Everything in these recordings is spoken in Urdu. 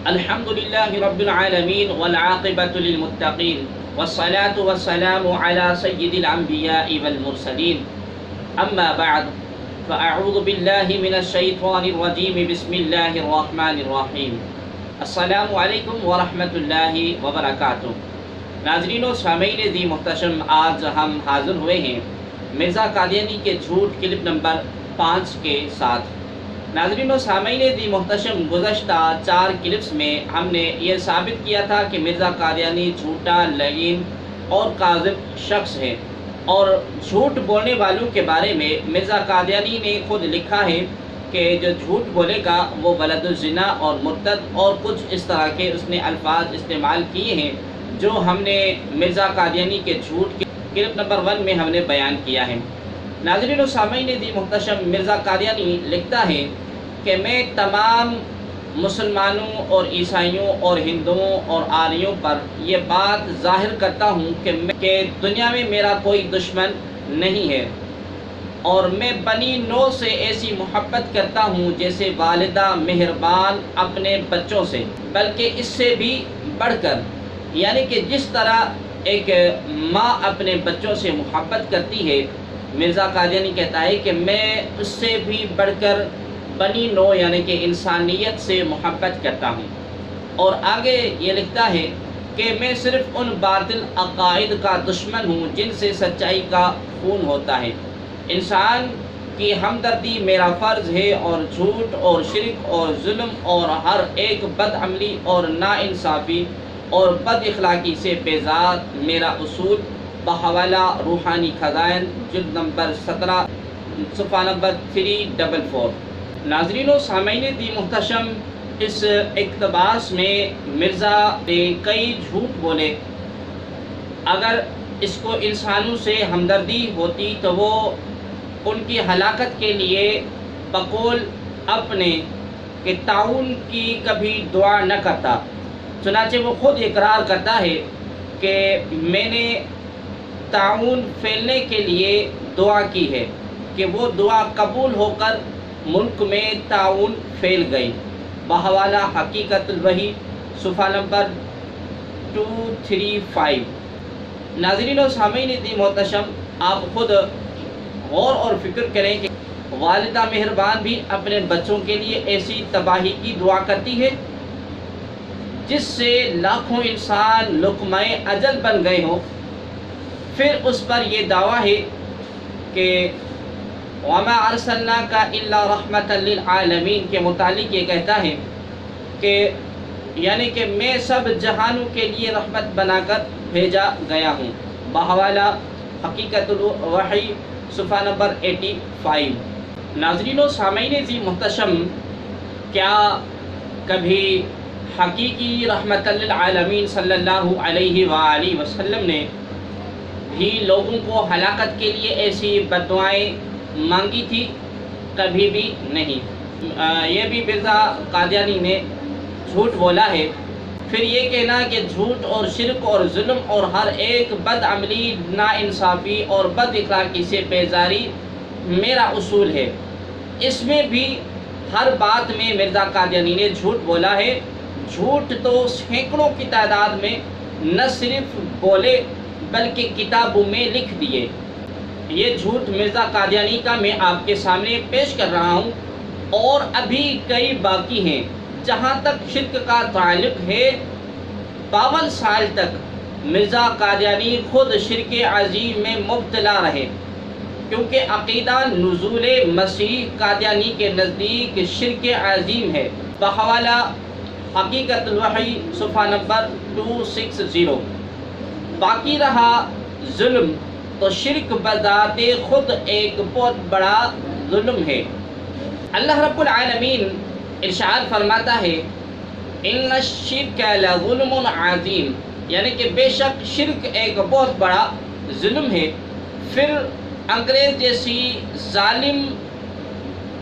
الحمد لله رب العالمين والعاقبة للمتقين والصلاة والسلام على سيد الأنبياء والمرسلين أما بعد فأعوذ بالله من الشيطان الرجيم بسم الله الرحمن الرحيم السلام علیکم ورحمۃ اللہ وبرکاتہ۔ ناظرین و سامعین دی محتشم، آج ہم حاضر ہوئے ہیں مرزا قادیانی کے جھوٹ کلپ نمبر 5 کے ساتھ۔ ناظرین و سامعین دی محتشم، گزشتہ 4 کلپس میں ہم نے یہ ثابت کیا تھا کہ مرزا قادیانی جھوٹا، لعین اور کاذب شخص ہے، اور جھوٹ بولنے والوں کے بارے میں مرزا قادیانی نے خود لکھا ہے کہ جو جھوٹ بولے گا وہ ولد الزنا اور مرتد اور کچھ اس طرح کے اس نے الفاظ استعمال کیے ہیں جو ہم نے مرزا قادیانی کے جھوٹ کے کلپ نمبر 1 میں ہم نے بیان کیا ہے۔ ناظرین و سامعین دی محتشم، مرزا قادیانی لکھتا ہے کہ میں تمام مسلمانوں اور عیسائیوں اور ہندوؤں اور آریوں پر یہ بات ظاہر کرتا ہوں کہ دنیا میں میرا کوئی دشمن نہیں ہے، اور میں بنی نوح سے ایسی محبت کرتا ہوں جیسے والدہ مہربان اپنے بچوں سے، بلکہ اس سے بھی بڑھ کر، یعنی کہ جس طرح ایک ماں اپنے بچوں سے محبت کرتی ہے، مرزا قادیانی کہتا ہے کہ میں اس سے بھی بڑھ کر بنی نوح یعنی کہ انسانیت سے محبت کرتا ہوں۔ اور آگے یہ لکھتا ہے کہ میں صرف ان باطل عقائد کا دشمن ہوں جن سے سچائی کا خون ہوتا ہے۔ انسان کی ہمدردی میرا فرض ہے، اور جھوٹ اور شرک اور ظلم اور ہر ایک بد عملی اور ناانصافی اور بد اخلاقی سے بیزار میرا اصول، بحوالہ روحانی خزائن، جلد نمبر 17 صفحہ نمبر 344۔ ناظرین و سامعین دی محتشم، اس اقتباس میں مرزا نے کئی جھوٹ بولے۔ اگر اس کو انسانوں سے ہمدردی ہوتی تو وہ ان کی ہلاکت کے لیے بقول اپنے کہ تعاون کی کبھی دعا نہ کرتا، چنانچہ وہ خود اقرار کرتا ہے کہ میں نے تعاون پھیلنے کے لیے دعا کی ہے کہ وہ دعا قبول ہو کر ملک میں تعاون پھیل گئی۔ بحوالہ حقیقت الوحی، صفحہ نمبر 235۔ ناظرین و سامعین دی محتشم، آپ خود غور اور فکر کریں کہ والدہ مہربان بھی اپنے بچوں کے لیے ایسی تباہی کی دعا کرتی ہے جس سے لاکھوں انسان لقمہ اجل بن گئے ہوں، پھر اس پر یہ دعویٰ ہے کہ وَمَا أَرْسَلْنَاكَ إِلَّا رَحْمَةً لِلْعَالَمِينَ کے متعلق یہ کہتا ہے کہ یعنی کہ میں سب جہانوں کے لیے رحمت بنا کر بھیجا گیا ہوں۔ بحوالہ حقیقت الوحی، صفحہ نمبر 85۔ ناظرین و سامعین دی محتشم، کیا کبھی حقیقی رحمت للعالمین صلی اللہ علیہ وآلہ وسلم نے بھی لوگوں کو ہلاکت کے لیے ایسی بددعائیں مانگی تھی؟ کبھی بھی نہیں۔ یہ بھی مرزا قادیانی نے جھوٹ بولا ہے۔ پھر یہ کہنا کہ جھوٹ اور شرک اور ظلم اور ہر ایک بد عملی، ناانصافی اور بد اخلاقی سے بیزاری میرا اصول ہے، اس میں بھی ہر بات میں مرزا قادیانی نے جھوٹ بولا ہے۔ جھوٹ تو سینکڑوں کی تعداد میں نہ صرف بولے بلکہ کتابوں میں لکھ دیے۔ یہ جھوٹ مرزا قادیانی کا میں آپ کے سامنے پیش کر رہا ہوں، اور ابھی کئی باقی ہیں۔ جہاں تک شرک کا تعلق ہے، 52 سال تک مرزا قادیانی خود شرک عظیم میں مبتلا رہے، کیونکہ عقیدہ نزول مسیح قادیانی کے نزدیک شرک عظیم ہے۔ بحوالہ حقیقت الوحی، صفحہ نمبر 260۔ باقی رہا ظلم، تو شرک بذات خود ایک بہت بڑا ظلم ہے۔ اللہ رب العالمین ارشاد فرماتا ہے ان الشرک لظلم عظیم، یعنی کہ بے شک شرک ایک بہت بڑا ظلم ہے۔ پھر انگریز جیسی ظالم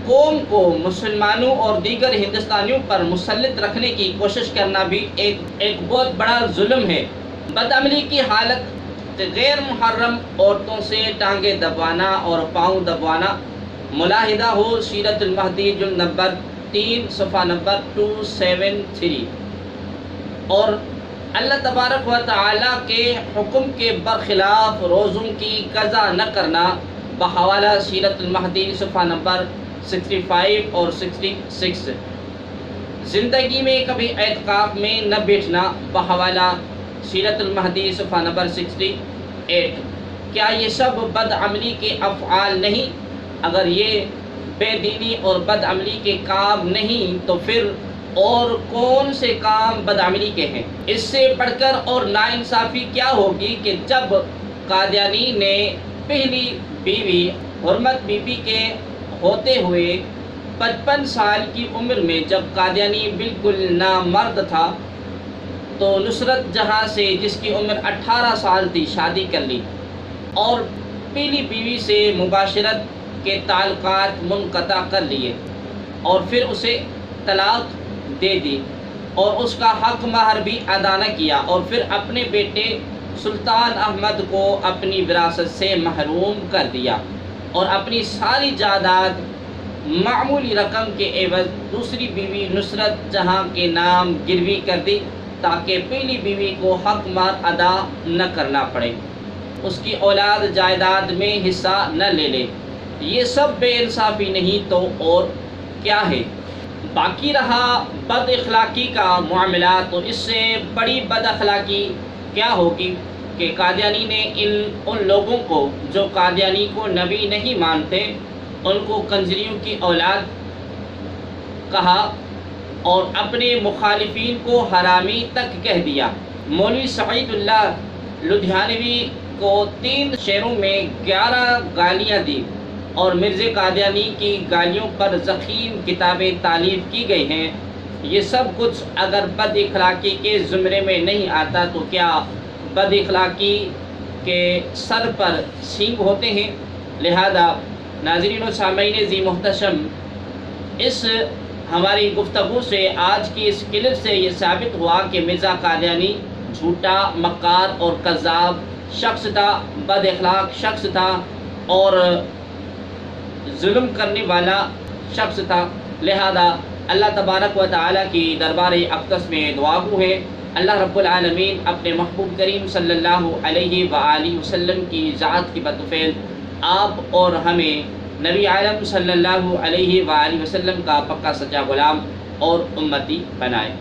قوم کو مسلمانوں اور دیگر ہندوستانیوں پر مسلط رکھنے کی کوشش کرنا بھی ایک بہت بڑا ظلم ہے۔ بدعملی کی حالت، غیر محرم عورتوں سے ٹانگیں دبوانا اور پاؤں دبوانا، ملاحظہ ہو سیرت المہدی جلد نمبر 3 صفحہ نمبر 273۔ اور اللہ تبارک و تعالیٰ کے حکم کے برخلاف روزوں کی قضا نہ کرنا بحوالہ سیرت المہدی صفحہ نمبر 65 اور 66۔ زندگی میں کبھی اعتکاف میں نہ بیٹھنا بحوالہ سیرت المہدی صفحہ نمبر 68۔ کیا یہ سب بدعملی کے افعال نہیں؟ اگر یہ بے دینی اور بدعملی کے کام نہیں تو پھر اور کون سے کام بدعملی کے ہیں؟ اس سے بڑھ کر اور ناانصافی کیا ہوگی کہ جب قادیانی نے پہلی بیوی حرمت بی بی کے ہوتے ہوئے 55 سال کی عمر میں جب قادیانی بالکل نامرد تھا تو نصرت جہاں سے جس کی عمر 18 سال تھی شادی کر لی اور پہلی بیوی سے مباشرت کے تعلقات منقطع کر لیے اور پھر اسے طلاق دے دی اور اس کا حق مہر بھی ادا نہ کیا اور پھر اپنے بیٹے سلطان احمد کو اپنی وراثت سے محروم کر دیا اور اپنی ساری جائیداد معمولی رقم کے عوض دوسری بیوی نصرت جہاں کے نام گروی کر دی تاکہ پہلی بیوی کو حق مہر ادا نہ کرنا پڑے، اس کی اولاد جائیداد میں حصہ نہ لے لے۔ یہ سب بے انصافی نہیں تو اور کیا ہے؟ باقی رہا بد اخلاقی کا معاملہ، تو اس سے بڑی بد اخلاقی کیا ہوگی کہ قادیانی نے ان لوگوں کو جو قادیانی کو نبی نہیں مانتے ان کو کنجریوں کی اولاد کہا اور اپنے مخالفین کو حرامی تک کہہ دیا۔ مولوی سعید اللہ لدھیانوی کو 3 شعروں میں 11 گالیاں دی اور مرزا قادیانی کی گالیوں پر ضخیم کتابیں تالیف کی گئی ہیں۔ یہ سب کچھ اگر بد اخلاقی کے زمرے میں نہیں آتا تو کیا بد اخلاقی کے سر پر سینگ ہوتے ہیں؟ لہذا ناظرین و سامعین ذی محتشم، اس ہماری گفتگو سے آج کی اس کلپ سے یہ ثابت ہوا کہ مرزا قادیانی جھوٹا، مکار اور کذاب شخص تھا، بد اخلاق شخص تھا اور ظلم کرنے والا شخص تھا۔ لہذا اللہ تبارک و تعالیٰ کی دربار اقدس میں دعا گو ہے اللہ رب العالمین اپنے محبوب کریم صلی اللہ علیہ وآلہ وسلم کی ذات کی بدفعل آپ اور ہمیں نبی عالم صلی اللہ علیہ وآلہ وسلم کا پکا سچا غلام اور امتی بنائے۔